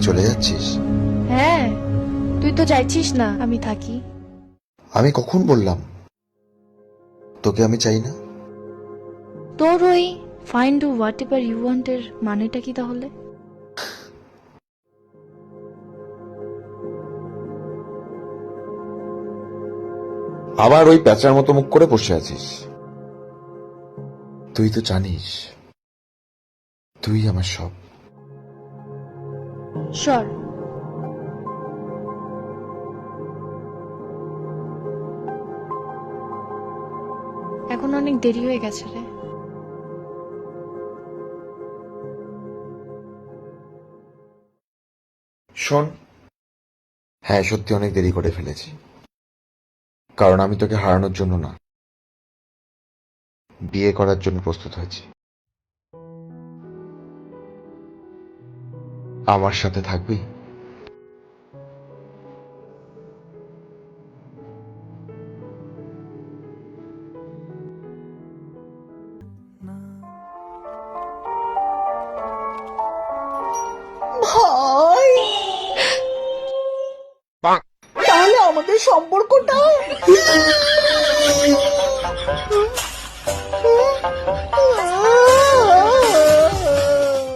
চলে যাচ্ছিস? হ্যাঁ, তুই তো চাইছিস না আমি থাকি। আমি কখন বললাম তোকে আমি চাই না? তোর ওই fine do whatever you want এর মানেটা কি তাহলে? আবার ওই প্যাঁচার মতো মুখ করে বসে আছিস। তুই তো জানিস তুই আমার সব। সর। এখন অনেক দেরি হয়ে গেছে রে। শোন, হ্যাঁ সত্যি অনেক দেরি করে ফেলেছি, কারণ আমি তোকে হারানোর জন্য না, বিয়ে করার জন্য প্রস্তুত হয়েছি। আমার সাথে থাকবি? ভাই, তাহলে আমাদের সম্পর্কটা